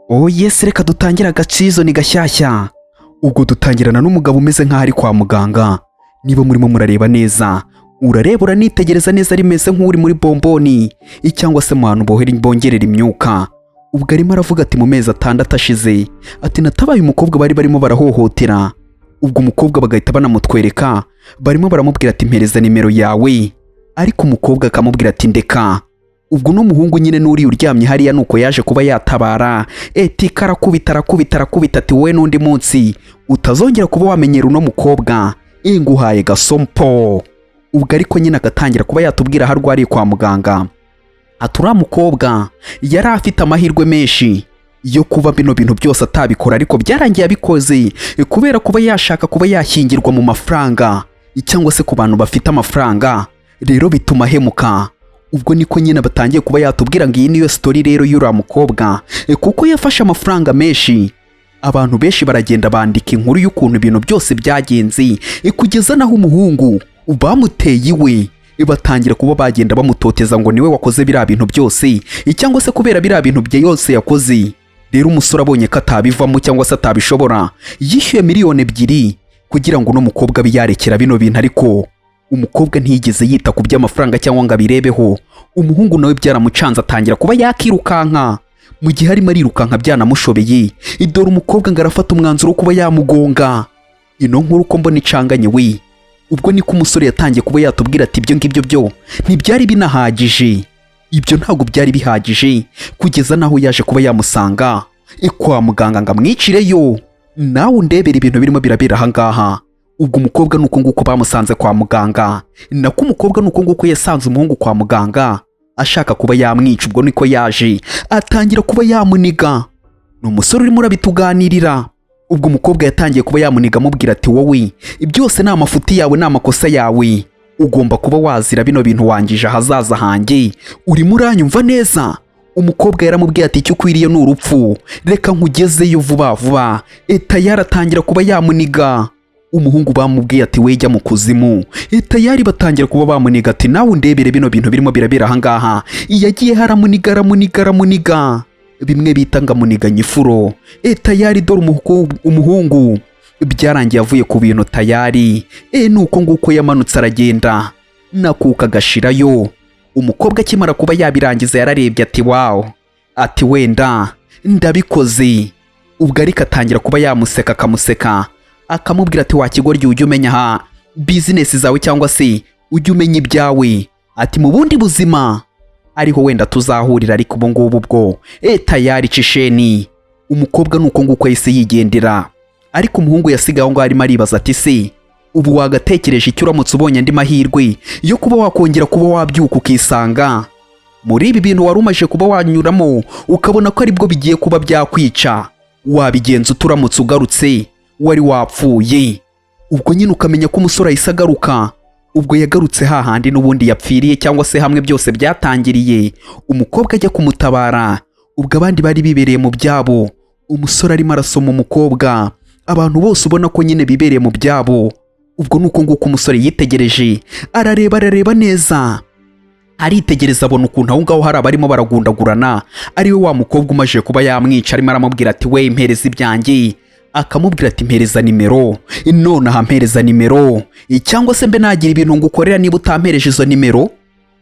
Oh yes, reka dutangira agacizo ni gashyashya. Ubwo dutangirana n'umugabo umeze nk'aho ari kwa muganga. Niba murimo murareba neza, urareba uranitegereza neza rimeze nk'uri muri bomboni cyangwa se mu hantu bongerera imyuka. Ubwo arimo aravuga ati mu mezi 6 ashize ati natabaye umukobwa bari barimo barahohotera. Ubwo umukobwa bagahita banamutwereka, barimo baramubwira ati mpereza nimero yawe, ariko umukobwa akamubwira ati ndeka. Ubwo no muhungu nyine n'uri uryamye hariya nuko yaje kuba yatabara. Eti karakubita ati wowe n'undi munsi utazongera kuba wamenyera uno mukobwa, nguhaye gasompo. Ubwo ariko nyine agatangira kuba yatubwira harwariye kwa muganga. Atura mukobwa yari afite amahirwe menshi yo kuba bino bintu byose atabikora, ariko byarangiye abikoze kubera kuba yashaka kuba yashyingirwa mu mafaranga cyangwa se ku bantu bafite amafaranga, rero bituma hemuka. Ubwo niko nyine batangiye kuba yatubwira ngo iyi niyo story rero y'ura mukobwa, kuko yafashe amafaranga menshi. Abantu benshi baragenda bandika inkuru y'ukuntu ibintu byose byagenze, kugeza naho umuhungu bamuteye iwe, batangira kuba bagenda bamutoteza ngo niwe wakoze biriya bintu byose cyangwa se kubera biriya bintu bye yose yakoze. Rero umusore abonye ko atabivamo cyangwa se atabishobora, yishyuye miliyoni 2 kugira ngo no mukobwa biyarekera bino bintu, ariko umukobwa ntiyigeze yita ku by'amafaranga cyangwa ngo abirebeho. Umuhungu nawe byaramucanze atangira kuba yakirukanka. Mu gihe arimo arirukanka byanamushobeye, idora umukobwa ngo arafata umwanzuro kuba yamugonga. Ino nkuru ko mbona icanganye we. Ubwo niko umusore yatangiye kuba yatubwira ati ibyo ngibyo byo ntibyari binahagije, ibyo ntabwo byari bihagije, kugeza naho yaje kuba yamusanga kwa muganga ngo amwicireyo. Nawe undebera ibintu birimo birabera ahangaha. Ubwo umukobwa nuko nguko bamusanze kwa muganga, nako umukobwa nuko nguko yasanze umuhungu kwa muganga ashaka kuba yamwica. Ubwo niko yaje atangira kuba yamuniga. N'umusore urimo urabituganirira. Ubwo umukobwa yatangiye kuba yamuniga amubwira ati wowe byose ni amafuti yawe, ni amakosa yawe, ugomba kuba wazira bino bintu wangije ahazaza hanjye, urimo uranyumva neza? Umukobwa yaramubwiye ati icyo ukwiriye ni urupfu, reka nkugezeyo vuba vuba. Tayari atangira kuba yamuniga. Umuhungu bamubwiye ati wejya mu kuzimu. Tayari batangira kuba bamuniga ati nawe undebere bino bintu birimo birabera ahangaha. Yagiye haramuniga bimwe bita ngo amuniga nyifuro. Tayari dore umuhungu byarangiye avuye ku bintu tayari. Nuko nguko yamanutse aragenda, nakuka gashirayo. Umukobwa akimara kuba yabirangiza yararebye ati wow, ati wenda ndabikoze. Ubwo ariko atangira kuba yamuseka, akamuseka akamubwira ati wakigoryi ujye umenya ha business zawe cyangwa se ujye umenya ibyawe, ati mu bundi buzima ariho wenda tuzahurira, ariko ubu ngubu bwo tayari cisheni. Umukobwa nuko nguko yise yigendera, ariko umuhungu yasigaye ngo arimo aribaza ati se ubu wagatekereje icyo uramutse ubonye andi mahirwe yo kuba wakongera kuba wabyuka ukisanga muri ibi bintu wari umaje kuba wanyuramo, ukabona ko aribwo bigiye kuba byakwica, wabigenza uturamutse ugarutse wari wapfuye? Ubwo nyine ukamenya ko umusore ahise agaruka. Ubwo yagarutse hahandi n'ubundi yapfiriye cyangwa se hamwe byose byatangiriye. Umukobwa ajya kumutabara, ubwo abandi bari bibereye mu byabo. Umusore arimo arasoma umukobwa, abantu bose ubona ko nyine bibereye mu byabo. Ubwo nuko nguko umusore yitegereje, arareba neza, aritegereza abona ukuntu aho ngaho hari abarimo baragundagurana, ariwe wa mukobwa umaje kuba yamwica. Arimo aramubwira ati we mpereza ibyanjye, akamubwira ati mpereza nimero, none mpereza nimero, cyangwa se mbe nagira ibintu ngukorera niba utampereje izo nimero.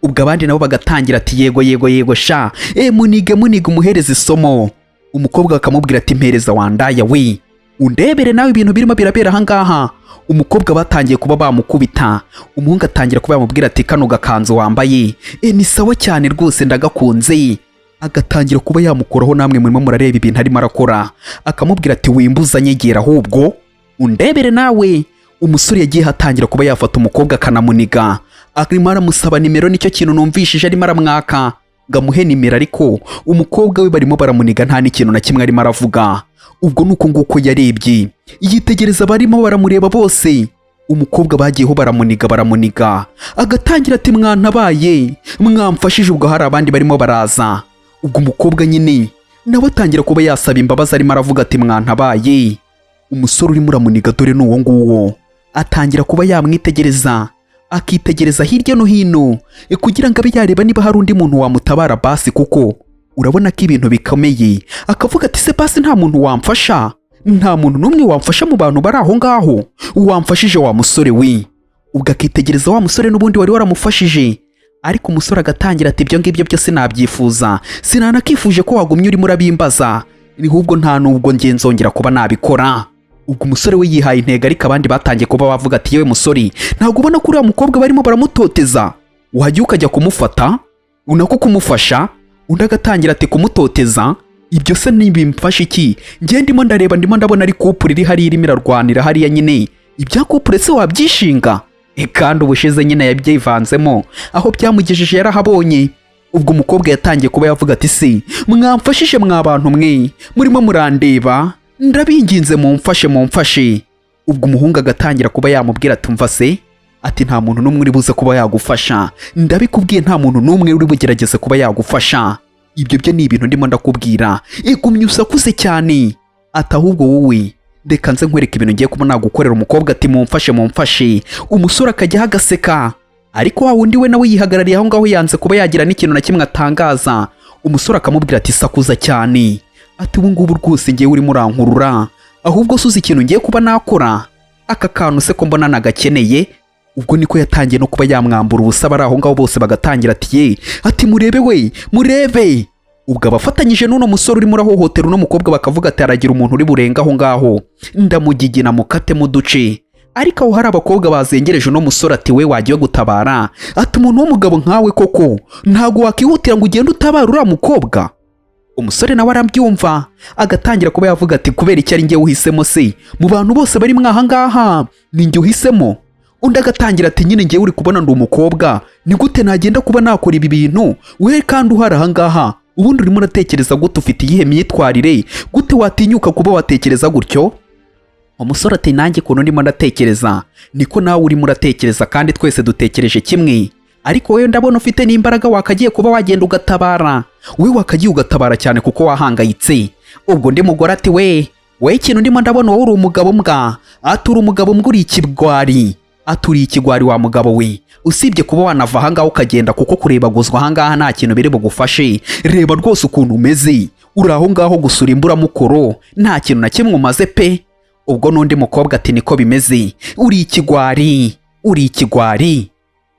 Ubwo abandi nabo bagatangira ati yego sha, munige umuhereza isomo. Umukobwa akamubwira ati mpereza wandaya we, undebere nawe ibintu birimo birabera ahangaha. Umukobwa batangiye kuba bamukubita. Umuhungu atangira kuba yamubwira ati kano gakanzu wambaye ni sawa cyane rwose ndagakunze. Agatangira kuba yamukoraho, namwe murimo murareba ibintu arimo arakora. Akamubwira ati wimbuza nyegera ahubwo undebere nawe. Umusore yagiye hatangira kuba yafata umukobwa akanamuniga, arimo aramusaba nimero. Nicyo kintu numvishije arimo aramwaka ngo amuhe nimero, ariko umukobwa we barimo baramuniga nta n'ikintu na kimwe arimo aravuga. Ubwo nuko nguko yarebye, yitegereza barimo baramureba bose. Umukobwa bagiyeho baramuniga, agatangira ati mwantabaye, mwamfashije. Ubwo hari abandi barimo baraza. Ubwo umukobwa nyine nawe atangira kuba yasaba imbabazi, arimo aravuga ati mwantabaye. Umusore urimo uramuniga dore n'uwo nguwo atangira kuba yamwitegereza, akitegereza hirya no hino kugira ngo abe yareba niba hari undi muntu wamutabara basi, kuko urabona ko ibintu bikomeye. Akavuga ati se basi nta muntu wamfasha, nta muntu n'umwe wamfasha mu bantu bari aho ngaho, wamfashije wa musore we. Ubwo akitegereza wa musore n'ubundi wari waramufashije, ariko umusore agatangira ati ibyo ngibyo byose nabyifuza, sinanakifuje ko wagumye urimo urabimbaza, ahubwo nta nubwo ngenzongera kuba nabikora. Ubwo umusore we yihaye intego, ariko abandi batangiye kuba bavuga ati yewe musore, ntabwo ubona ko uriya mukobwa barimo baramutoteza, wajya ukajya kumufata unako kumufasha? Undi agatangira ati kumutoteza, ibyo se ntibimfasha iki? Ngiye ndimo ndareba, ndimo ndabona ari couple iri hariya irimo irarwanira hariya nyine, ibya couple se wabyishinga? Kandi ubushize nyine yabyivanzemo, aho byamugejeje yarahabonye. Ubwo umukobwa yatangiye kuba yavuga ati se mwamfashije mwa bantu mwe, murimo murandeba, ndabinginze mumfashe. Ubwo umuhungu agatangira kuba yamubwira ati umva se, ati nta muntu n'umwe uri buze kuba yagufasha, ndabikubwiye nta muntu n'umwe uri bugerageze kuba yagufasha, ibyo byo ni ibintu ndimo ndakubwira, igumye usakuze cyane. Ati ahubwo wowe reka nze nkwereka ibintu ngiye kuba nagukorera. Umukobwa ati mumfashe. Umusore akajya agaseka, ariko wa wundi we nawe yihagarariye aho ngaho yanze kuba yagira n'ikintu na kimwe atangaza. Umusore akamubwira ati sakuza cyane, ati ubu ngubu rwose ngiye urimo urankurura, ahubwo suzi ikintu ngiye kuba nakora, aka kantu se ko mbona nagakeneye. Ubwo niko yatangiye no kuba yamwambura ubusa, bari aho ngaho bose bagatangira ati ye, ati murebe we, murebe. Ubwo abafatanyije n'uno musore urimo urahohotera uno mukobwa bakavuga ati aragira umuntu uri burenga aho ngaho, ndamugigina mukate mu duce. Ariko aho hari abakobwa bazengereje uno musore ati we wagiye gutabara, ati umuntu w'umugabo nkawe koko ntago wakihutira ngo ugende utabara uriya mukobwa? Umusore nawe arabyumva, agatangira kuba yavuga ati kubera iki ari njye uhisemo se, mu bantu bose bari mwaha ngaha ni njye uhisemo? Undi agatangira ati nyine njye uri kubona ndi umukobwa, ni gute nagenda kuba nakora ibi bintu we kandi uhari aha ngaha? Ubundi urimo uratekereza gute? Ufite iyihe myitwarire? Gute watinyuka kuba watekereza gutyo? Umusore ati nanjye ukuntu ndimo ndatekereza niko nawe urimo uratekereza, kandi twese dutekereje kimwe, ariko wewe ndabona ufite n'imbaraga, wakagiye kuba wagenda ugatabara. We wakagiye ugatabara cyane kuko wahangayitse. Ubwo ndi mugore ati we ikintu ndimo ndabona wowe uri umugabo mbwa, aturi umugabo mbwa, uri ikigwari, aturi ikigwari wa mugabo we. Usibye kuba wanava aha ngaho ukagenda kuko kurebaguzwa aha ngaha nta kintu biri bugufashe, reba rwose ukuntu umeze, uri aho ngaho gusura imburamukoro, nta kintu na kimwe umaze pe. Ubwo n'undi mukobwa ati niko bimeze, uri ikigwari.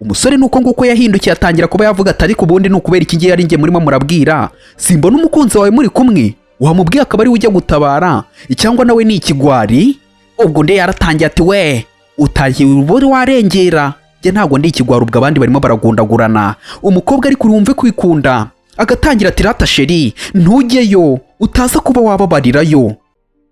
Umusore nuko nguko yahindukiye atangira kuba yavuga ati ariko ubundi nukubera iki ngiye ari njye murimo murabwira, simbona umukunzi wawe muri kumwe, wamubwiye akaba ari ujya gutabara, cyangwa nawe ni ikigwari? Ubwo nde yaratangiye ati we utagiye uburi warengera, njye ntabwo ndi ikigwari. Ubwo abandi barimo baragundagurana, umukobwa ariko urumve kwikunda, agatangira ati rata sheri ntujyeyo utaza kuba wababarirayo.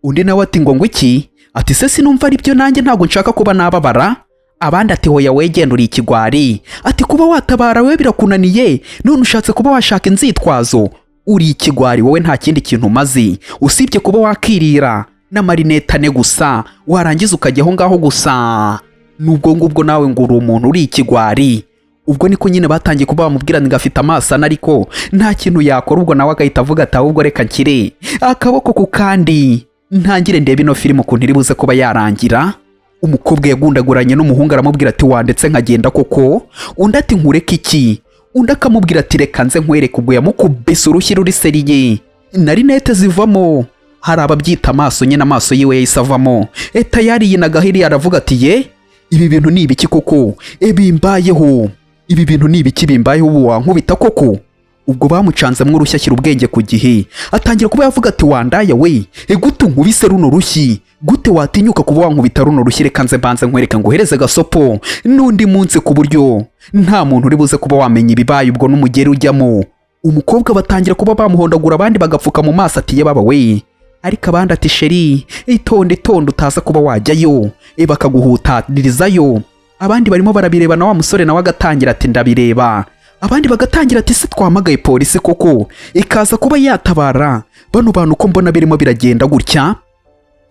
Undi nawe ati ngo iki? Ati se sinumva ari byo, nanjye ntabwo nshaka kuba nababara. Abandi ati hoya wegenda uri ikigwari, ati kuba watabara we birakunaniye, none ushatse kuba washaka inzitwazo, uri ikigwari wowe nta kindi kintu umaze usibye kuba wakirira n'amarinetane gusa, warangiza ukajya aho ngaho gusa. Nubwo ngubwo nawe ngo uri umuntu uri ikigwari. Ubwo niko nyine batangiye kuba bamubwira ngo afite amasana ariko nta kintu yakora. Ubwo nawe agahita avuga ati ahubwo reka nkire akaboko ku kandi ntangire ndebe ino filime ukuntu iri buze kuba yarangira. Umukobwa yagundaguranye n'umuhungu aramubwira ati wandetse nkagenda koko? Undi ati nkureke iki? Undi akamubwira ati reka nze nkwereke. Ubwo yamukubise urushyi ruri seriye, na rinete zivamo, hari ababyita amaso nyine, amaso yiwe yahise avamo. Tayari yinagahiri aravuga ati ye ibi bintu ni ibiki koko? Bimbayeho, ibi bintu ni ibiki bimbayeho? Ubu wankubita koko? Ubwo bamucanzemo urushyi ashyira ubwenge ku gihe, atangira kuba yavuga ati wandaya we, gute nkubise runo rushyi? Gute watinyuka kuba wankubita runo rushyi? Reka nze mbanze nkwereke nguhereze gasopo n'undi munsi ku buryo nta muntu uri buze kuba wamenya ibibaye. Ubwo n'umugeri ujyamo, umukobwa batangira kuba bamuhondagura, abandi bagapfuka mu maso ati ye baba we, ariko abandi ati sheri itonde utaza kuba wajyayo, bakaguhutaririzayo. Abandi barimo barabireba, na wa musore nawe agatangira ati ndabireba. Abandi bagatangira ati se twamagaye polisi koko ikaza kuba yatabara bano bantu ko mbona birimo biragenda gutya?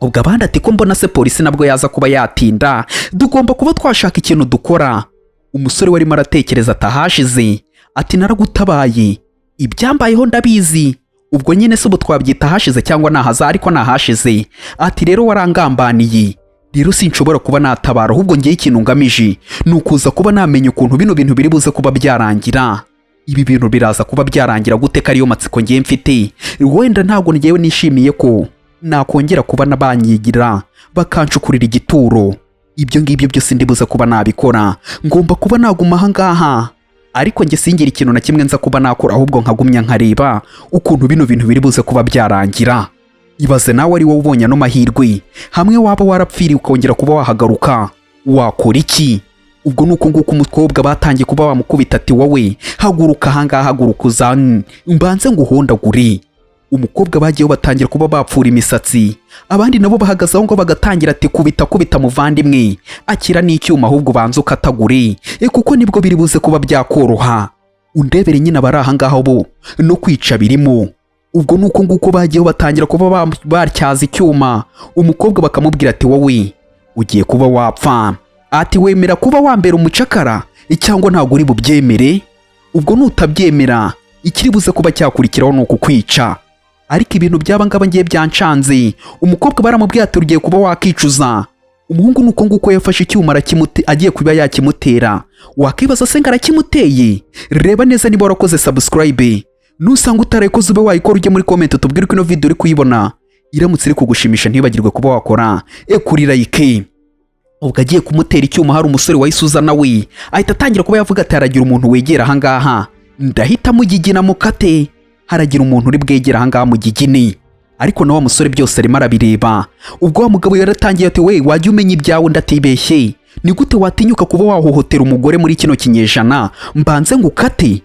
Ubwo abandi ati ko mbona se polisi nabwo yaza kuba yatinda, tugomba kuba twashaka ikintu dukora. Umusore warimo aratekereza atahashize ati naragutabaye, ibyambayeho ndabizi. Ubwo nyine se ubu twabyita hashize cyangwa nahaza? Ariko nahashize. Ati rero warangambaniye, rero sinshobora kuba natabara, ahubwo ngiye ikintu ngamije ni ukuza kuba namenya ukuntu bino bintu biri buze kuba byarangira. ibi bintu biraza kuba byarangira gute ko ariyo matsiko ngiye mfite? Wenda ntabwo ngewe nishimiye ko nakongera kuba nabanyigira bakancukurira igituro. Ibyo ngibyo byose ndibuze kuba nabikora, ngomba kuba naguma aha ngaha. Ariko nge singira ikintu na kimwe nza kuba nakora, ahubwo nkagumya nkareba ukuntu bino bintu biri buze kuba byarangira. Ibaze nawe ari wowe ubonye ano mahirwe, hamwe waba warapfiriye ukongera kuba wahagaruka, wakora iki? Ubwo nuko nguko umukobwa batangiye kuba bamukubita ati wowe haguruka ahangaha, haguruka uzane mbanze nguhondagure. Umukobwa bagiyeho batangira kuba bapfura imisatsi, abandi nabo bahagaze aho ngo bagatangira ati kubita kubita muvandimwe, akira n'icyuma ahubwo banze ukatagure, kuko nibwo biri buze kuba byakoroha. Undebere nyine abari aha ngaho bo no kwica birimo. Ubwo nuko nguko bagiyeho batangira kuba batyaza icyuma, umukobwa bakamubwira ati wowe ugiye kuba wapfa, ati wemera kuba wambera umucakara cyangwa ntabwo uri bubyemere? Ubwo nutabyemera ikiri buze kuba cyakurikiraho nuko kwica. Ariko ibintu byaba ngaba ngiye byancanze, umukobwa baramubwira ati ugiye kuba wakicuza. Umuhungu nuko nguko yafashe icyuma agiye kuba yakimutera. Wakibaza se ngarakimuteye? Reba neza niba warakoze subscribe, nusanga utarayikoze ube wayikora, ujye muri comment utubwire ko ino video uri kuyibona iramutse iri kugushimisha, ntibagirwe kuba wakora kuri like. Ubwo agiye kumutera icyuma, hari umusore wahise nawe ahita atangira kuba yavuga ati haragira umuntu wegera aha ngaha, ndahita mugigina mukate. Haragira umuntu uri bwegera aha ngaha mugigini. Ariko na wa musore byose arimo arabireba. Ubwo wa mugabo yaratangiye ati we wajya umenya ibyawe ndatibeshye, ni gute watinyuka kuba wahohotera umugore muri kino kinyejana? Mbanze ngukate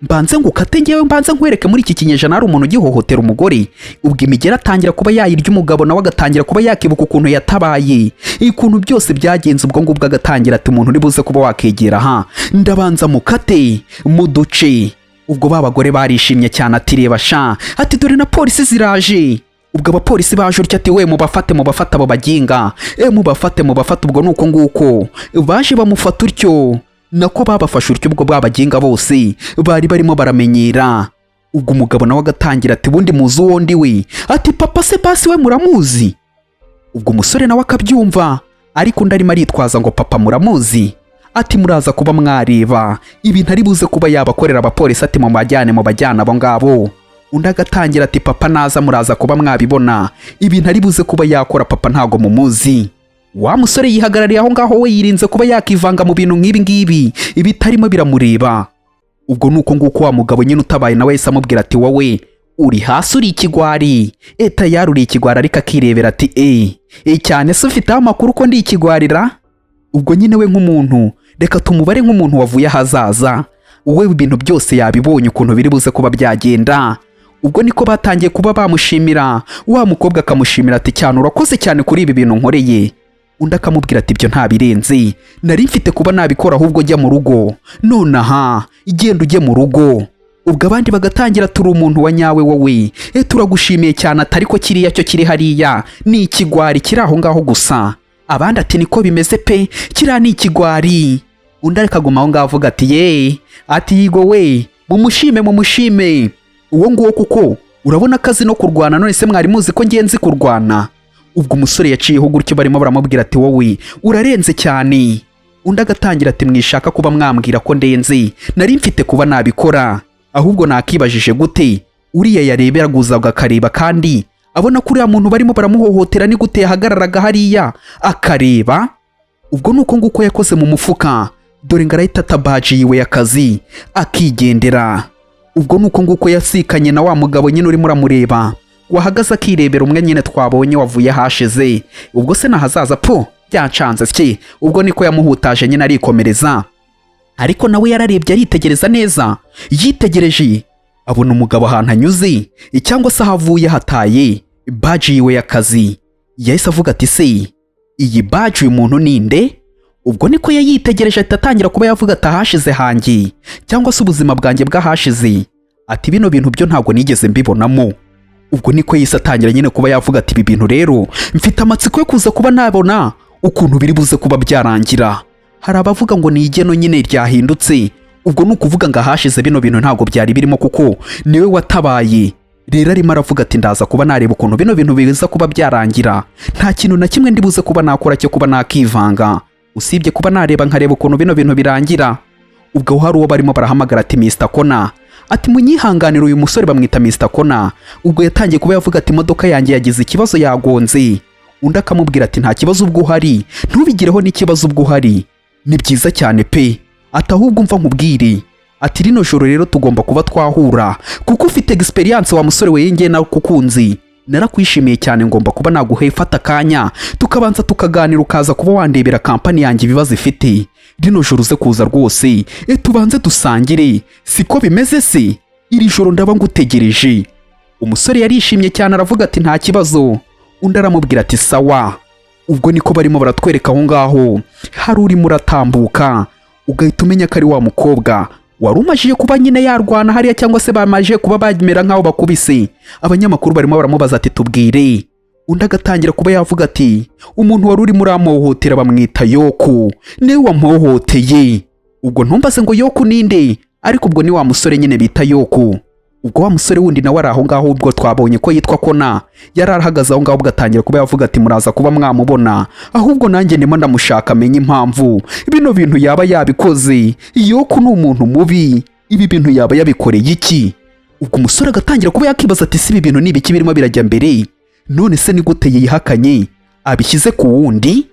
mbanze ngukate ngewe, mbanze nkwereke muri iki kinyejana hari umuntu ugihohotera umugore. Ubwo imigera atangira kuba yayirya umugabo, nawe agatangira kuba yakibuka ukuntu yatabaye, ikuntu byose byagenze. Ubwo ngubwo agatangira ati umuntu uri buze kuba wakegera aha ndabanza mukate mu duce. Ubwo babagore barishimye cyane ati reba sha, ati dore na polisi ziraje. Ubwo abapolisi baje utya ati we mubafate abo baginga, mubafate. Ubwo nuko nguko baje bamufata utyo, nako babafashe utyo. Ubwo babaginga bose bari barimo baramenyera. Ubwo umugabo nawe agatangira ati bundi muzi uwo ndi we? Ati papa se basi we muramuzi? Ubwo umusore nawe akabyumva, ariko undi arimo aritwaza ngo papa muramuzi? Ati muraza kuba mwareba ibintu ari buze kuba yabakorera abapolisi, ati mu bajyana abo ngabo. Undi agatangira ati papa naza muraza kuba mwabibona ibintu ari buze kuba yakora, papa ntago mumuzi. Wa musore yihagarariye aho ngaho, we yirinze kuba yakivanga mu bintu nk'ibi ngibi ibitarimo biramureba. Ubwo nuko nguko wa mugabo nyine utabaye nawe yahise amubwira ati wowe uri hasi uri ikigwari, tayari uri ikigwari. Ariko akirebera ati cyane se ufite amakuru ko ndi ikigwarira? Ubwo nyine we nk'umuntu reka tumubare nk'umuntu wavuye ahazaza, wowe ibintu byose yabibonye ukuntu biri buze kuba byagenda. Ubwo niko batangiye kuba bamushimira, wa mukobwa akamushimira ati cyane urakoze cyane kuri ibi bintu nkoreye. Undi akamubwira ati ibyo ntabirenze, nari mfite kuba nabikora, ahubwo jya mu rugo nonaha, igenda ujye mu rugo. Ubwo abandi bagatangira turi umuntu wa nyawe wowe, turagushimiye cyane. Atari ko kiriya cyo kiri hariya ni ikigwari kiri aho ngaho gusa. Abandi ati niko bimeze pe, kiriya ni ikigwari. Undi akaguma aho ngaho avuga ati ati yigo we mumushime uwo nguwo, kuko urabona akazi no kurwana, none se mwari muzi ko ngenzi kurwana? Ubwo umusore yaciyeho gutyo barimo baramubwira ati wowe urarenze cyane. Undi agatangira ati mwishaka kuba mwambwira ko ndenze, nari mfite kuba nabikora, ahubwo nakibajije gute uriya yareberaguza akareba kandi abona kuri ya muntu barimo baramuhohotera, ni gute yahagararaga hariya akareba? Ubwo nuko nguko yakoze mu mufuka, dore ngarahita tabaji yiwe y'akazi akigendera. Ubwo nuko nguko yasikanye na wa mugabo nyine urimo uramureba, wahagaze akirebera umwe nyine twabonye wavuye hashize. Ubwo se nahazaza byancanze cye. Ubwo niko yamuhutaje nyine arikomereza. Ariko nawe yararebye aritegereza neza, yitegereje abona umugabo ahantu anyuze cyangwa se ahavuye hataye baji yiwe y'akazi. Yahise avuga ati se iyi baji uyu muntu ninde? Ubwo niko yayitegereje atangira kuba yavuga ati ahashize hanjye cyangwa se ubuzima bwanjye bwahashize, ati bino bintu byo ntabwo nigeze mbibonamo. Ubwo niko yise atangira nyine kuba yavuga ati ibi bintu rero mfite amatsiko yo kuza kuba nabona ukuntu biri buze kuba byarangira. Hari abavuga ngo ni igeno nyine ryahindutse, ubwo nukuvuga ngo ahashize bino bintu ntabwo byari birimo kuko niwe watabaye. Rero arimo aravuga ati ndaza kuba nareba ukuntu bino bintu biza kuba byarangira, nta kintu na kimwe ndibuze kuba nakora cyo kuba nakivanga, usibye kuba nareba nkareba ukuntu bino bintu birangira. ubwo hari uwo barimo barahamagara ati Mr. Kona, ati munyihanganira uyu musore bamwita Mr. Kona. Ubwo yatangiye kuba yavuga ati imodoka yanjye yagize ikibazo yagonze. Undi akamubwira ati nta kibazo ubwo uhari, ntubigireho n'ikibazo ubwo uhari, ni byiza cyane pe, ati ahubwo umva nkubwire, ati rino joro rero tugomba kuba twahura kuko ufite experience wa musore we yenge na kukunzi, narakwishimiye cyane, ngomba kuba naguhe fata kanya tukabanza tukaganira ukaza kuba wandebera kampani yanjye ibibazo ifite, rino joro uze kuza rwose tubanze dusangire, siko bimeze se, iri joro ndaba ngutegereje. Umusore yarishimye cyane aravuga ati nta kibazo. Undi aramubwira ati sawa. Ubwo niko barimo baratwereka aho ngaho hari uri muratambuka, ugahita umenya ko ari wa mukobwa wari umajije kuba nyine yarwana hariya cyangwa se bamaje kuba bamera nkaho bakubise. Abanyamakuru barimo baramubaza ati tubwire. Undi agatangira kuba yavuga ati umuntu wari uri muri amuhohotera bamwita Yoku, niwe wamuhohoteye. Ubwo ntumbaze ngo Yoku ninde, ariko ubwo ni wa musore nyine bita Yoku. Ubwo wa musore wundi nawe ari aho ngaho, ubwo twabonye ko yitwa Kona, yari arahagaze aho ngaho, ugatangira kuba yavuga ati muraza kuba mwamubona, ahubwo nanjye ndimo ndamushaka amenye impamvu bino bintu yaba yabikoze. Yoku ni umuntu mubi, ibi bintu yaba yabikoreye iki? Ubwo umusore agatangira kuba yakibaza ati si ibi bintu nibiki birimo birajya mbere, none se ni gute yihakanye abishyize ku wundi?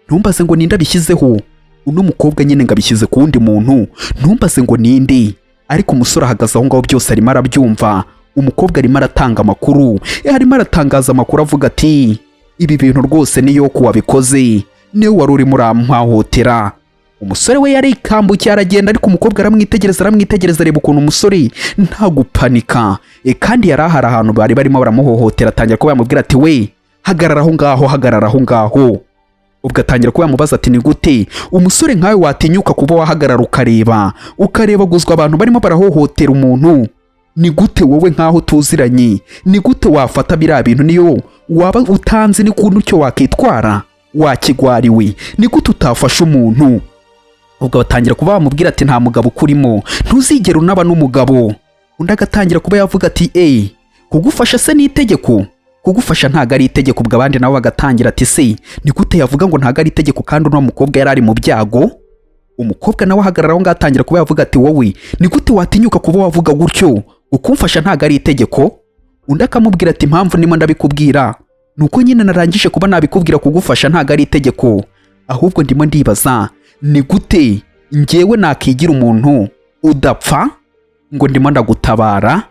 Ntumbaze ngo ninde abishyizeho, uno mukobwa nyine ngo abishyize ku wundi muntu, ntumbaze ngo ninde. Ariko umusore ahagaze aho ngaho byose arimo arabyumva. Umukobwa arimo aratanga amakuru, arimo aratangaza amakuru avuga ati ibi bintu rwose ni Yoku wabikoze, niwe wari urimo uramuhohotera. Umusore we yarikambukiye aragenda, ariko umukobwa aramwitegereza areba ukuntu umusore nta gupanika, kandi yari ahari ahantu bari barimo baramuhohotera. Atangira kuba yamubwira ati we hagarara aho ngaho, hagarara aho ngaho. Ubwo atangira kuba yamubaza ati ni gute umusore nkawe watinyuka kuba wahagarara ukareba guzwa abantu barimo barahohotera umuntu? Ni gute wowe nkaho tuziranye, ni gute wafata biriya bintu niyo waba utanzi ni kuntu cyo wakitwara? Wakigwariwe, ni gute utafasha umuntu? Ubwo batangira kuba bamubwira ati nta mugabo ukurimo, ntuzigera unaba n'umugabo. Undi agatangira kuba yavuga ati kugufasha se ni itegeko? Kugufasha ntago ari itegeko. Ubwo abandi nabo bagatangira ati se ni gute yavuga ngo ntago ari itegeko kandi uno mukobwa yari ari mu byago? Umukobwa nawe ahagarara aho ngatangira kuba yavuga ati wowe ni gute watinyuka kuba wavuga gutyo, ukumfasha ntago ari itegeko? Undi akamubwira ati impamvu ndimo ndabikubwira nuko nyine narangije kuba nabikubwira, kugufasha ntago ari itegeko, ahubwo ndimo ndibaza ni gute njyewe nakigira umuntu udapfa ngo ndimo ndagutabara.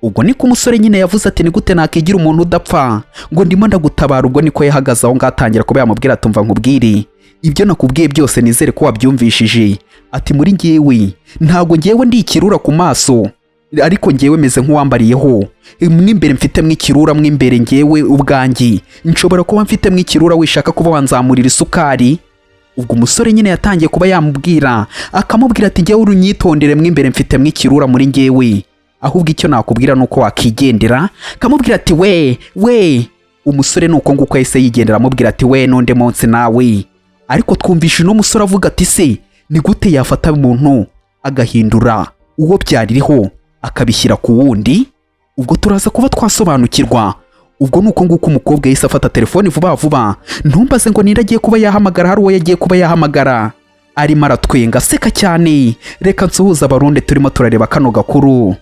Ubwo niko umusore nyine yavuze ati ni gute nakigira umuntu udapfa ngo ndimo ndagutabara. Ubwo niko yahagaze aho ngatangira kuba yamubwira ati umva nkubwire, ibyo nakubwiye byose nizere ko wabyumvishije. Ati muri njyewe ntago njyewe ndi ikirura ku maso, ariko njyewe meze nk'uwambariyeho mw'imbere, mfite mw'ikirura mw'imbere. Njyewe ubwanjye nshobora kuba mfite mw'ikirura, wishaka kuba wanzamurira isukari? Ubwo umusore nyine yatangiye kuba yamubwira, akamubwira ati njyewe urunyitondere, mw'imbere mfite mw'ikirura muri njyewe, ahubwo icyo nakubwira nuko wakigendera. Kamubwira ati we. Umusore nuko nguko yahise yigendera, amubwira ati we nonde munsi nawe. Ariko twumvishe uno musore avuga ati se ni gute yafata umuntu agahindura uwo byaririho akabishyira ku wundi? Ubwo turaza kuba twasobanukirwa. Ubwo nuko nguko umukobwa yahise afata telefoni vuba, ntumbaze ngo ninde agiye kuba yahamagara, hari uwo yagiye kuba yahamagara. Arimo aratwenga aseka cyane. Reka nsuhuza abarundi turimo turareba kano gakuru.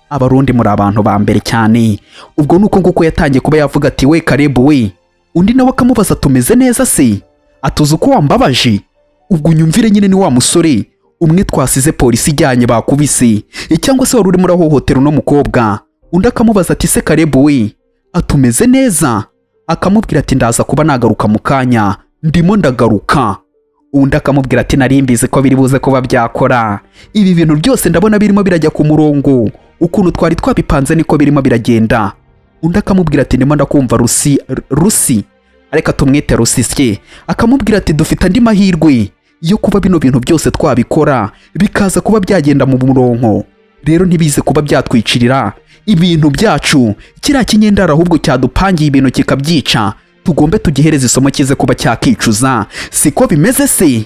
Abarundi muri abantu ba mbere cyane. Ubwo nuko nguko yatangiye kuba yavuga ati we Karebu we. Undi nawe akamubaza tumeze neza se, atuze uko wambabaje? Ubwo nyumvire nyine ni wa musore umwe twasize polisi ijyanye bakubise, cyangwa se wari urimo urahohotera uno mukobwa. Undi akamubaza ati se Karebu we atumeze neza? Akamubwira ati ndaza kuba nagaruka mu kanya, ndimo ndagaruka. Undi akamubwira ati nari mbizi ko biri buze kuba byakora, ibi bintu byose ndabona birimo birajya ku murongo, ukuntu twari twabipanze niko birimo biragenda. Undi akamubwira ati ndimo ndakumva Rusi, areka tumwite Rusisye. Akamubwira ati dufite andi mahirwe yo kuba bino bintu byose twabikora bikaza kuba byagenda mu murongo, rero ntibize kuba byatwicirira ibintu byacu. Kiriya kinyendara ahubwo cyadupangiye ibintu kikabyica, tugombe tugihereza isomo kize kuba cyakicuza. Siko bimeze se?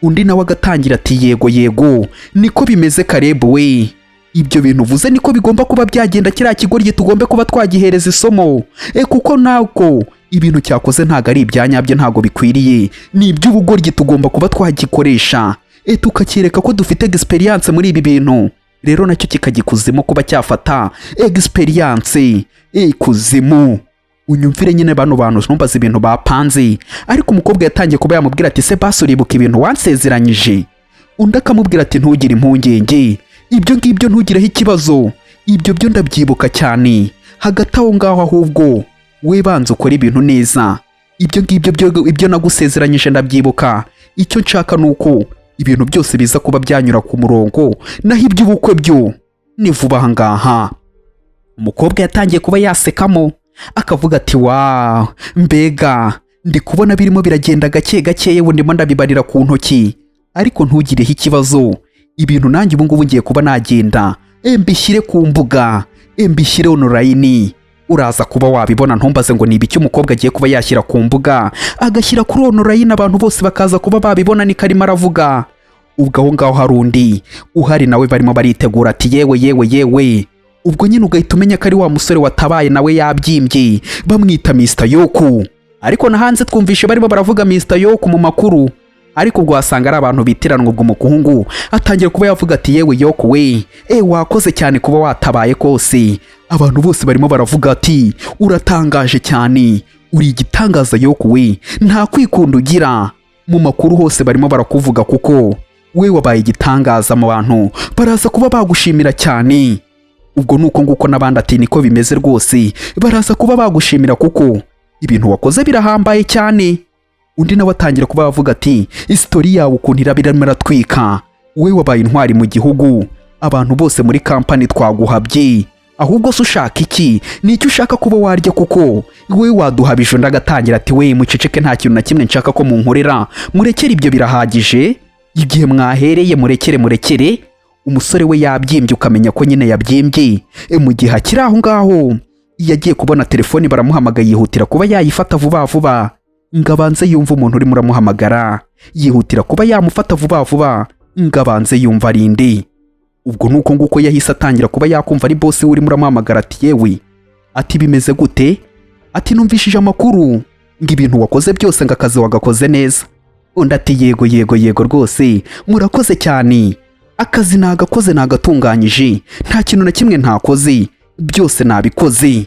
Undi nawe agatangira ati yego niko bimeze Karebu we. Ibyo bintu uvuze niko bigomba kuba byagenda, kiriya kigoryi tugombe kuba twagihereza isomo. Kuko nako ibintu cyakoze ntago ari ibyanyabyo, ntago bikwiriye, ni iby'ubugoryi, tugomba kuba twagikoresha tukakireka ko dufite experience muri ibi bintu, rero nacyo kikagikuzimo kuba cyafata experience kuzimu. Unyumvire nyine bano bantu ntumbaza ibintu bapanze, ariko umukobwa yatangiye kuba yamubwira ati se basi uribuka ibintu wansezeranyije? Undi akamubwira ati ntugire impungenge, ibyo ngibyo ntugireho ikibazo, ibyo byo ndabyibuka cyane. Hagati aho ngaho ahubwo we banza ukora ibintu neza, ibyo ngibyo ibyo nagusezeranyije ndabyibuka. Icyo nshaka nuko ibintu byose biza kuba byanyura ku murongo, naho iby'ubukwe byo ni vuba aha ngaha. Umukobwa yatangiye kuba yasekamo akavuga ati wow, mbega ndi kubona birimo biragenda gake gake, yewe ndimo ndabibarira ku ntoki, ariko ntugireho ikibazo. Ibintu nanjye ubu ngubu ngiye kuba nagenda mbishyire ku mbuga, mbishyire online, uraza kuba wabibona. Ntumbaze ngo ni ibiki umukobwa agiye kuba yashyira ku mbuga, agashyira kuri online, abantu bose bakaza kuba babibona ni karimo aravuga. Ubwo aho ngaho hari undi uhari nawe barimo baritegura ati yewe. Ubwo nyine ugahita umenya ko ari wa musore watabaye nawe yabyimbye, bamwita Mr. Yoku. Ariko na hanze twumvishe barimo baravuga Mr. Yoku mu makuru, ariko ubwo wasanga ari abantu bitiranwa. Ubwo umuhungu atangira kuba yavuga ati yewe Yoku we, wakoze cyane kuba watabaye kose. Abantu bose barimo baravuga ati uratangaje cyane, uri igitangaza Yoku we, nta kwikunda ugira. Mu makuru hose barimo barakuvuga kuko we wabaye igitangaza, mu bantu baraza kuba bagushimira cyane. Ubwo nuko nguko n'abandi ati niko bimeze rwose, baraza kuba bagushimira kuko ibintu wakoze birahambaye cyane. Undi nawe atangira kuba bavuga ati istori yawe ukuntu irabiramo iratwika, we wabaye intwari mu gihugu, abantu bose muri kampani twaguhabye, ahubwo se ushaka iki? Nicyo ushaka kuba warya kuko we waduhabije? Undi agatangira ati we muceceke, nta kintu na kimwe nshaka ko munkorera, murekere ibyo birahagije, igihe mwahereye murekere. Umusore we yabyimbye, ukamenya ko nyine yabyimbye. Mu gihe akiri aho ngaho yagiye kubona telefoni baramuhamagaye, yihutira kuba yayifata vuba ngo abanze yumva umuntu urimo uramuhamagara, yihutira kuba yamufata vuba ngo abanze yumva arinde. Ubwo nuko nguko yahise atangira kuba yakumva ari boss we urimo uramuhamagara ati yewe, ati bimeze gute? Ati numvishije amakuru ngo ibintu wakoze byose ngo akazi wagakoze neza. Undi ati yego rwose murakoze cyane, akazi nagakoze nagatunganyije, nta kintu na kimwe ntakoze, byose nabikoze.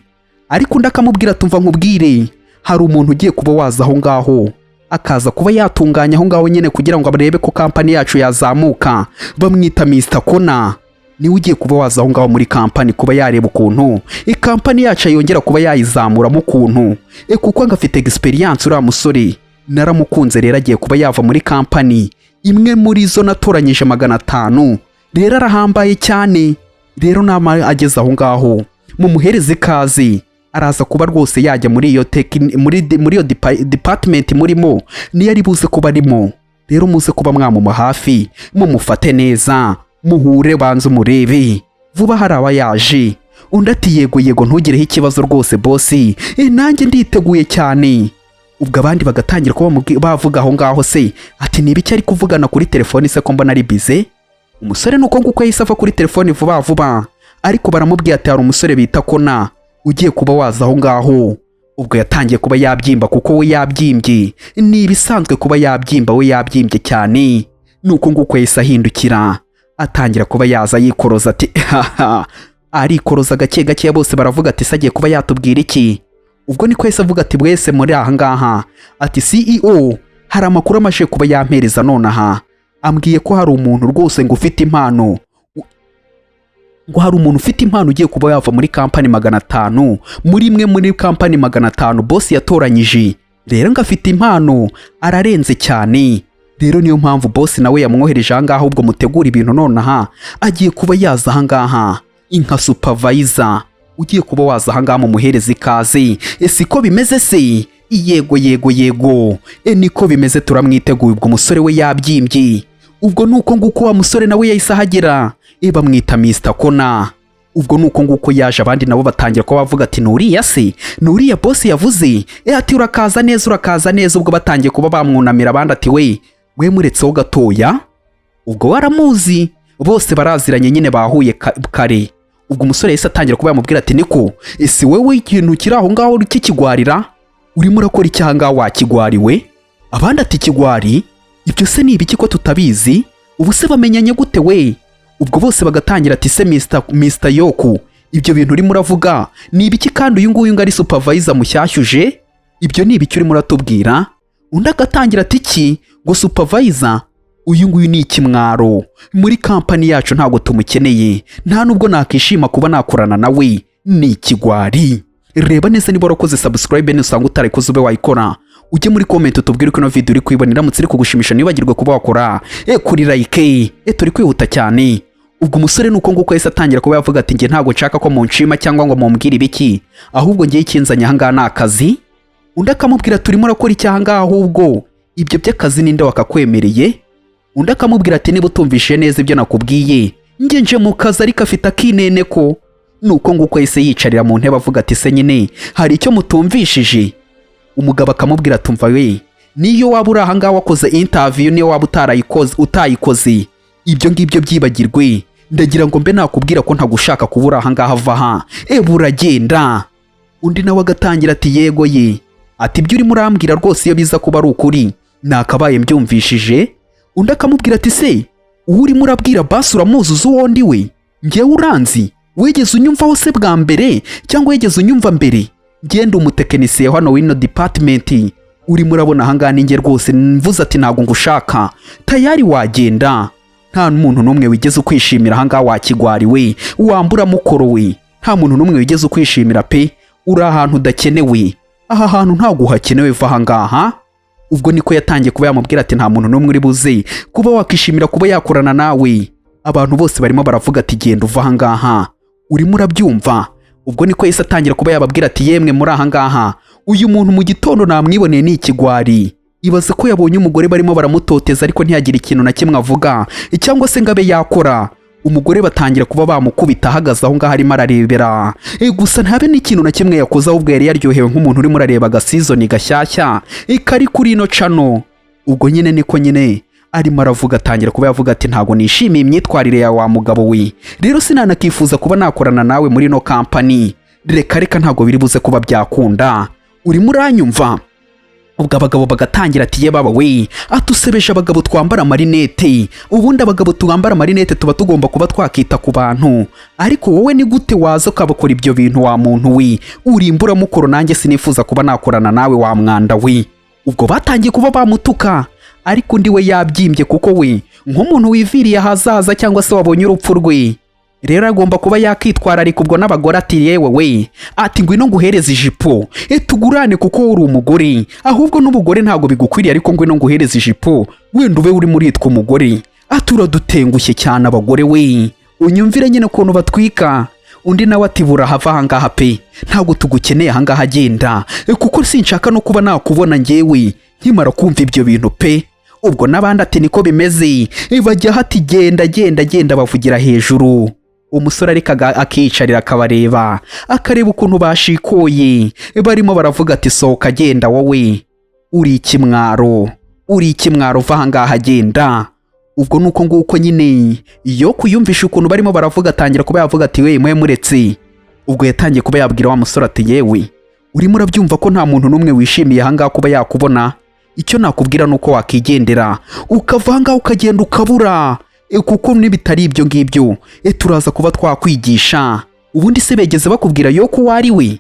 Ariko undi akamubwira tumva nkubwire, hari umuntu ugiye kuba waza aho ngaho akaza kuba yatunganya aho ngaho nyine kugira ngo barebe ko kampani yacu yazamuka, bamwita Mr. Kona. Niwe ugiye kuba waza aho ngaho muri kampani kuba yareba ukuntu kampani yacu yongera kuba yayizamuramo ukuntu, kuko ngafite experience. Uriya musore naramukunze, rero agiye kuba yava muri kampani imwe muri zo natoranyije 500, rero arahambaye cyane. Rero nama ageze aho ngaho mumuhereze ikaze, araza kuba rwose yajya muri iyo muri iyo department murimo, niyo ari buze kuba arimo. Rero muze kuba mwamuma hafi, mumufate neza, muhure banze umurebe, vuba hari aba yaje. Undi ati yego ntugireho ikibazo rwose bossi, nanjye nditeguye cyane. Ubwo abandi bagatangira kuba bavuga aho ngaho se ati nibiki ari kuvugana kuri telefoni se ko mbona ari bize? Umusore nuko nguko yahise ava kuri telefoni vuba, ariko baramubwiye ati hari umusore bita Kona ugiye kuba waza aho ngaho. Ubwo yatangiye kuba yabyimba kuko we yabyimbye, ni ibisanzwe kuba yabyimba, we yabyimbye cyane. Nuko nguko yahise ahindukira atangira kuba yaza yikoroza ati arikoroza gake bose baravuga ati sagiye kuba yatubwira iki? Ubwo niko yahise avuga ati bwese muri aha ngaha ati CEO hari amakuru amashe kuba yampereza nonaha, ambwiye ko hari umuntu rwose ngo ufite impano, ngo hari umuntu ufite impano ugiye kuba yava muri kampani 500, muri imwe muri kampani 500 boss yatoranyije. Rero ngafite impano, ararenze cyane. Rero niyo mpamvu boss nawe yamwohereje aha ngaha, ubwo mutegura ibintu nonaha agiye kuba yaza aha ngaha inka supervisor, ugiye kuba waza aha ngaha mumuhereza ikaze. Siko bimeze se? Yego niko bimeze, turamwiteguye. Ubwo umusore we yabyimbye. Ubwo nuko nguko wa musore nawe yahise ahagera, bamwita Mr. Kona. Ubwo nuko nguko yaje, abandi nabo batangira ko bavuga ati nuriya se, nuriya boss yavuze ati urakaza neza. Ubwo batangiye kuba bamwunamira, abandi ati we muretseho gatoya, ubwo waramuzi, bose baraziranye nyine bahuye kare. Ubwo umusore yahise atangira kuba yamubwira ati niko ese wewe ikintu kiri aho ngaho kikigwarira, urimo urakora icyaha ngaho wakigwariwe? Abandi ati kigwari ibyo se ni ibiki ko tutabizi? ubu se bamenyanye gute we? Ubwo bose bagatangira ati se Mr. Yoku, ibyo bintu urimo uravuga ni ibiki kandi uyu nguyu ngo ari supervisor mushyashyuje? Ibyo ni ibiki urimo uratubwira? Undi agatangira ati iki ngo supervisor? Uyu nguyu ni ikimwaro muri kampani yacu, ntabwo tumukeneye, nta nubwo nakishima kuba nakorana nawe, ni ikigwari. Reba neza niba warakoze subscribe n'usanga utarayikoze ube wayikora, ujye muri comment utubwire uko ino video uri kuyibona, iramutse iri kugushimisha nibagirwe kuba wakora kuri like. Turi kwihuta cyane. Ubwo umusore nuko nguko yahise atangira kuba yavuga ati nge ntabwo nshaka ko munshima cyangwa ngo mumbwire ibiki, ahubwo ngiye ikinzanye ahangaha ni akazi. Undi akamubwira turimo urakora iki ahangaha, ahubwo ibyo by'akazi ninde wakakwemereye? Undi akamubwira ati niba utumvishe neza ibyo nakubwiye, nge nje mu kazi ariko afite akinene ko. Nuko nguko yahise yicarira mu ntebe avuga ati se nyine hari icyo mutumvishije? Umugabo akamubwira tumva we, niyo waba uri ahangaha wakoze interview, niyo waba utayikoze, ibyo ngibyo byibagirwe. Ndagira ngo mbe nakubwira ko ntagushaka kubura ahangaha, vaha buragenda. Undi nawe agatangira ati yego ye, ati ibyo urimo urambwira rwose iyo biza kuba ari ukuri nakabaye mbyumvishije. Undi akamubwira ati se uwo urimo urabwira basi uramuzuza uwo ndi we? Ngewe uranzi? Wigeze unyumvaho se bwa mbere cyangwa wigeze unyumva mbere? Ngenda umutekinisiye hano w'ino department, urimo urabona ahangaha ninge rwose mvuze ati ntabwo ngushaka, tayari wagenda. Nta muntu n'umwe wigeze ukwishimira ahangaha wakigwari we, wambura mukoro we. Nta muntu n'umwe wigeze ukwishimira pe, uri ahantu udakenewe, aha hantu ntabwo uhakenewe, va ahangaha. Ubwo niko yatangiye kuba yamubwira ati nta muntu n'umwe uri buze kuba wakishimira kuba yakorana nawe. Abantu bose barimo baravuga ati genda uva ahangaha, urimo urabyumva? Ubwo niko yahise atangira kuba yababwira ati yemwe muri ahangaha, uyu muntu mu gitondo namwiboneye ni ikigwari. Ibaze ko yabonye umugore barimo baramutoteza ariko ntiyagire ikintu na kimwe avuga cyangwa se ngo abe yakora. Umugore batangira kuba bamukubita ahagaze aho ngaho arimo ararebera, gusa ntabe n'ikintu na kimwe yakoze, ahubwo yari yaryohewe nk'umuntu urimo urareba agasizoni gashyashya kari kuri ino cano. Ubwo nyine niko nyine arimo aravuga, atangira kuba yavuga ati ntago nishimiye imyitwarire ya wa mugabo we, rero sinanakifuza kuba nakorana nawe muri ino kampani, reka ntago biri buze kuba byakunda, urimo uranyumva? Ubwo abagabo bagatangira ati ye baba we, atusebeje abagabo twambara marinete, ubundi abagabo twambara marinete tuba tugomba kuba twakita ku bantu, ariko wowe ni gute waza ukabakora ibyo bintu wa muntu we? Urimbura mukoro, nanjye sinifuza kuba nakorana nawe wa mwanda we. Ubwo batangiye kuba bamutuka, ariko undi we yabyimbye kuko we nk'umuntu wiviriye ahazaza cyangwa se wabonye urupfu rwe, rero agomba kuba yakitwararika. Ubwo n'abagore ati yewe we, ati ngwino nguhereze ijipo tugurane kuko uri umugore, ahubwo n'ubugore ntabwo bigukwiriye, ariko ngwino nguhereze ijipo wenda ube uri muritwa umugore. Ati uradutengushye cyane abagore we, unyumvire nyine ukuntu batwika. Undi nawe ati burahava ahangaha pe, ntabwo tugukeneye ahangaha, agenda kuko sinshaka no kuba nakubona ngewe nkimara kumva ibyo bintu pe. Ubwo n'abandi ati niko bimeze, bajya hati genda bavugira hejuru. Umusore ariko akicarira akabareba, akareba ukuntu bashikoye, barimo baravuga ati sohoka genda wowe, uri ikimwaro va ahangaha genda. Ubwo nuko nguko nyine iyo kuyumvisha ukuntu barimo baravuga, atangira kuba yavuga ati we mwe muretse. Ubwo yatangiye kuba yabwira wa musore ati yewe urimo urabyumva ko nta muntu n'umwe wishimiye ahangaha kuba yakubona? Icyo nakubwira nuko wakigendera ukava ahangaha ukagenda ukabura, kuko nibitari ibyo ngibyo turaza kuba twakwigisha. Ubundi se begeze bakubwira Yoku wari we?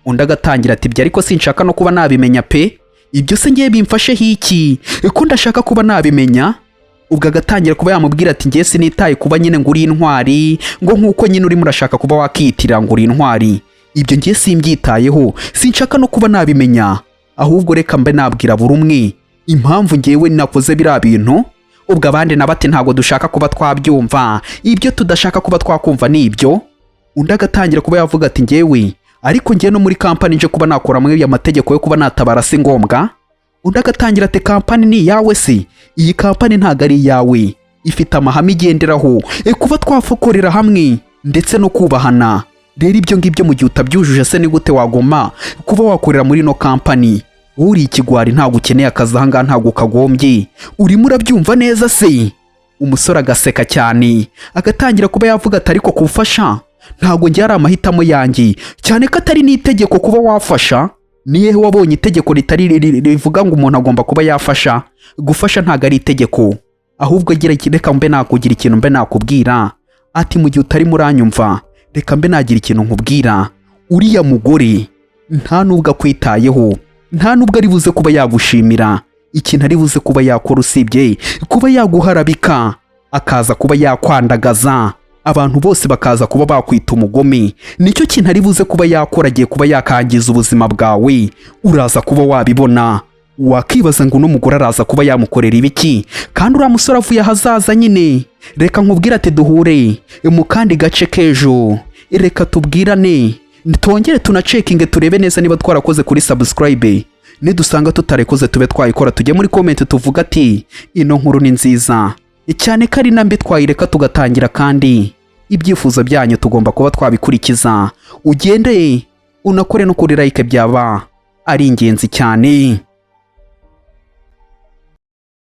Undi agatangira ati bya ariko sinshaka no kuba nabimenya pe, ibyo se ngiye bimfashe hiki ko ndashaka kuba nabimenya. Ubwo agatangira kuba yamubwira ati ngiye sinitaye kuba nyine ngo uri intwari, ngo nkuko nyine urimo urashaka kuba wakitira ngo uri intwari, ibyo ngiye simbyitayeho, sinshaka no kuba nabimenya, ahubwo reka mbe nabwira buri umwe impamvu ngewe nakoze biriya bintu. Ubwo abandi nabati ntabwo dushaka kuba twabyumva, ibyo tudashaka kuba twakumva ni ibyo. Undi agatangira kuba yavuga ati ngewe ariko ngiye no muri kampani nje kuba nakora muri amategeko yo kuba natabara si ngombwa. Undi agatangira ati kampani ni yawe se? Iyi kampani ntago ari yawe, ifite amahame igenderaho kuba twafokorera hamwe ndetse no kubahana. Rero ibyo ngibyo mu gihe utabyujuje se ni gute wagoma kuba wakorera muri no kampani? Uri ikigwari ntabwo ukeneye akazi ahangaha, ntabwo kagombye, urimo urabyumva neza se? Umusore agaseka cyane, agatangira kuba yavuga ati ariko kufasha ntabwo njye ari amahitamo yanjye, cyane ko atari n'itegeko kuba wafasha. Niyehe wabonye itegeko ritari rivuga ngo umuntu agomba kuba yafasha? Gufasha ntabwo ari itegeko, ahubwo reka mbe nakugira ikintu mbe nakubwira. Ati mu gihe utari muranyumva reka mbe nagira ikintu nkubwira. Uriya mugore nta nubwo akwitayeho, nta nubwo ari buze kuba yagushimira. Ikintu ari buze kuba yakora usibye kuba yaguharabika, akaza kuba yakwandagaza, abantu bose bakaza kuba bakwita umugome. Nicyo kintu ari buze kuba yakora, agiye kuba yakangiza ubuzima bwawe. Uraza kuba wabibona, wakibaza ngo uno mugore araza kuba yamukorera ibiki, kandi uriya musore avuye ahazaza nyine. Reka nkubwire ati duhure mu kandi gace k'ejo, reka tubwirane, twongere tunacekinge turebe neza niba twarakoze kuri subscribe. Nidusanga tutarekoze tube twayikora, tujye muri comment tuvuga ati ino nkuru ni nziza cyane ko ari nambi twayireka tugatangira, kandi ibyifuzo byanyu tugomba kuba twabikurikiza. Ugende unakore no kuri like, byaba ari ingenzi cyane.